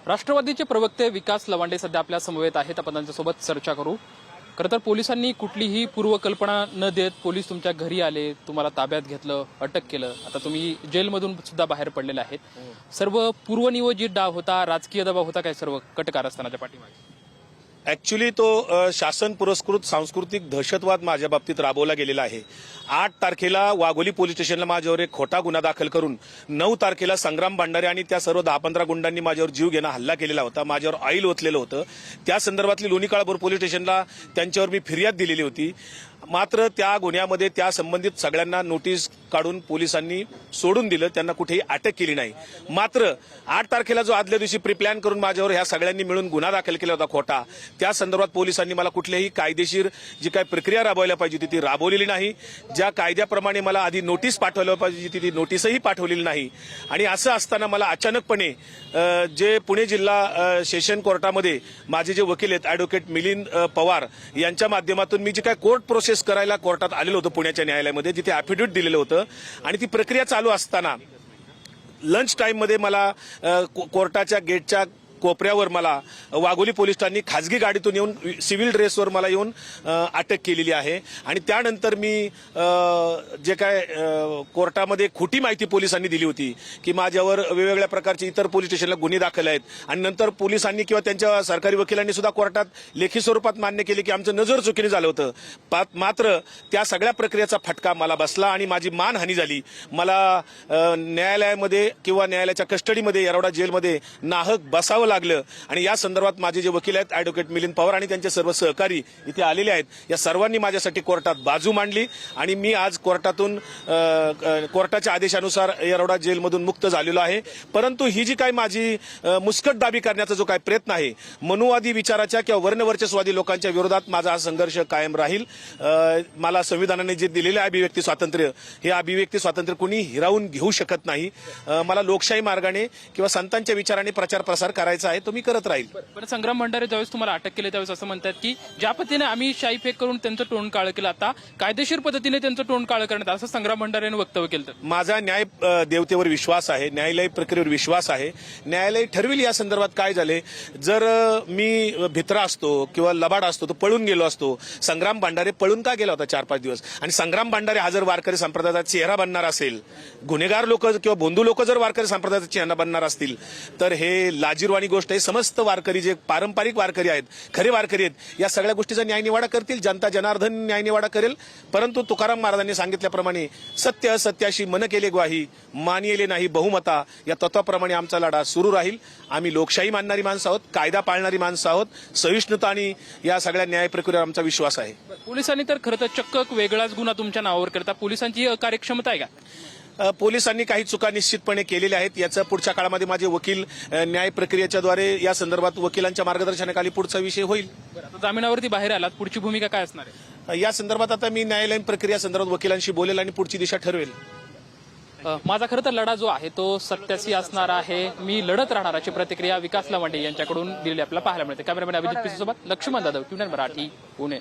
राष्ट्रवादीचे प्रवक्ते विकास लवांडे सध्या आपल्या समवेत आहेत। आपण त्यांच्यासोबत चर्चा करू। खरं तर पोलिसांनी कुठलीही पूर्वकल्पना न देत पोलीस तुमच्या घरी आले, तुम्हाला ताब्यात घेतलं, अटक केलं। आता तुम्ही जेलमधून सुद्धा बाहेर पडलेले आहेत। सर्व पूर्वनियोजित डाव होता, राजकीय दबाव होता काय सर्व कट कारस्थानाच्या पाठीमागे? ॲक्च्युली तो शासन पुरस्कृत सांस्कृतिक दहशतवाद माझ्या बाबतीत राबवला गेलेला आहे। 8 तारखेला वाघोली पोलीस स्टेशनला माझ्यावर एक खोटा गुन्हा दाखल करून 9 तारखेला संग्राम भांडारे आणि त्या सर्व 10-15 गुंडांनी माझ्यावर जीव घेणा हल्ला केलेला होता, माझ्यावर ऑइल ओतलेलं होतं। त्या संदर्भातली लोणी काळभोर पोलीस स्टेशनला त्यांच्यावर मी फिर्याद दिलेली होती। मात्र त्या गुन्ह्यामध्ये त्या संबंधित सगळ्यांना नोटीस काढून पोलिसांनी सोडून दिलं, त्यांना कुठेही अटक केली नाही। मात्र 8 तारखेला जो आदल्या दिवशी प्रीप्लॅन करून माझ्यावर ह्या सगळ्यांनी मिळून गुन्हा दाखल केला होता खोटा, त्या संदर्भात पोलिसांनी मला कुठलीही कायदेशीर जी काही प्रक्रिया राबवायला पाहिजे ती राबवलेली नाही। ज्या कायद्याप्रमाणे मला आधी नोटीस पाठवायला पाहिजे ती नोटीसही पाठवलेली नाही। आणि असं असताना मला अचानकपणे जे पुणे जिल्हा सेशन कोर्टामध्ये माझे जे वकील आहेत ॲडव्होकेट मिलिंद पवार यांच्या माध्यमातून मी जी काही कोर्ट प्रोसेस करायला कोर्टात आलेलो होतो पुण्याच्या न्यायालयामध्ये, जिथे ॲफिडेव्हिट दिलेलं होतं आणि ती प्रक्रिया चालू असताना लंच टाइममध्ये मला कोर्टाच्या गेटच्या कोपऱ्यावर मला वाघोली पोलिसांनी खाजगी गाडीतून येऊन सिव्हिल ड्रेसवर मला येऊन अटक केलेली आहे। आणि त्यानंतर मी जे काय कोर्टामध्ये खोटी माहिती पोलिसांनी दिली होती की माझ्यावर वेगवेगळ्या प्रकारचे इतर पोलीस स्टेशनला गुन्हे दाखल आहेत, आणि नंतर पोलिसांनी किंवा त्यांच्या सरकारी वकिलांनी सुद्धा कोर्टात लेखी स्वरूपात मान्य केले की आमचं नजर चुकीने झालं होतं। मात्र त्या सगळ्या प्रक्रियेचा फटका मला बसला आणि माझी मानहानी झाली। मला न्यायालयामध्ये किंवा न्यायालयाच्या कस्टडीमध्ये येरवडा जेलमध्ये नाहक बसावं लागलं। आणि या संदर्भात माझे जे वकील आहेत ॲडव्होकेट मिलिंद पवार आणि त्यांचे सर्व सहकारी इथे आलेले आहेत, या सर्वांनी माझ्यासाठी कोर्टात बाजू मांडली आणि मी आज कोर्टातून कोर्टाच्या आदेशानुसार येरवडा जेलमधून मुक्त झालेलो आहे। परंतु ही जी काय माझी मुस्कटदाबी करण्याचा जो काय प्रयत्न आहे, मनुवादी विचाराच्या किंवा वर्णवर्चस्वादी लोकांच्या विरोधात माझा हा संघर्ष कायम राहील। मला संविधानाने जे दिलेले अभिव्यक्ती स्वातंत्र्य, हे अभिव्यक्ती स्वातंत्र्य कुणी हिरावून घेऊ शकत नाही। मला लोकशाही मार्गाने किंवा संतांच्या विचाराने प्रचार प्रसार करायचा आहे, तो मी करत राहील। पण संग्राम भांडारे ज्यावेळेस तुम्हाला अटक केली त्यावेळेस असं म्हणतात की ज्या पद्धतीने आम्ही शाई फेक करून त्यांचं तोंड काळं केलं, आता कायदेशीर पद्धतीने त्यांचं तोंड काळं करण्यात असं संग्राम भांडारेने वक्तव्य केलं। माझा न्याय देवतेवर विश्वास आहे, न्यायालयीन प्रक्रियेवर विश्वास आहे। न्यायालय ठरविल या संदर्भात काय झाले। जर मी भित्रा असतो किंवा लबाड असतो तर पळून गेलो असतो। संग्राम भांडारे पळून का गेला होता 4-5 दिवस? आणि संग्राम भांडारे हा जर वारकरी संप्रदायाचा चेहरा बनणार असेल, गुन्हेगार लोक किंवा बोंधू लोक जर वारकरी संप्रदायाचा चेहरा बनणार असतील, तर हे लाजीरवाणी गोष्ट आहे। समस्त वारकरी जे पारंपरिक वारकरी आहेत, खरे वारकरी आहेत, या सगळ्या गोष्टीचा न्यायनिवाडा करतील, जनता जनार्दन न्यायनिवाडा करेल। परंतु तुकाराम महाराजांनी सांगितल्याप्रमाणे सत्य असत्याशी मन केले ग्वाही, मानिले नाही बहुमता, या तत्वाप्रमाणे आमचा लढा सुरू राहील। आम्ही लोकशाही मानणारी माणसं आहोत, कायदा पाळणारी माणसं आहोत, सहिष्णुता आणि या सगळ्या न्याय प्रक्रियेवर आमचा विश्वास आहे। पोलिसांनी तर खरं तर चक्क वेगळाच गुन्हा तुमच्या नावावर करता, पोलिसांची कार्यक्षमता आहे का? पोलिसांनी काही चुका निश्चितपणे केलेल्या आहेत। याचा पुढच्या काळामध्ये माझे वकील न्याय प्रक्रियेच्याद्वारे या संदर्भात वकिलांच्या मार्गदर्शनाखाली पुढचा विषय होईल। जामिनावरती बाहेर आलात, पुढची भूमिका काय असणार आहे? या संदर्भात आता मी न्यायालयीन प्रक्रिया संदर्भात वकिलांशी बोलेल आणि पुढची दिशा ठरवेल। माझा खरं तर लढा जो आहे तो सत्याशी असणार आहे, मी लढत राहणार अशी प्रतिक्रिया विकास लवांडे यांच्याकडून दिलेली आपल्याला पाहायला मिळते। कॅमेरामॅन अभिजित पिसे सोबत लक्ष्मण जाधव, ट्यून मराठी, पुणे।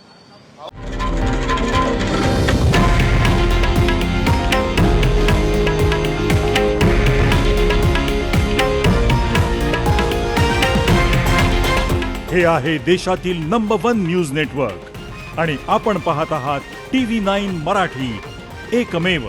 हे आहे देशातील नंबर 1 न्यूज नेटवर्क आणि आपण पाहत आहात TV9 मराठी, एकमेव।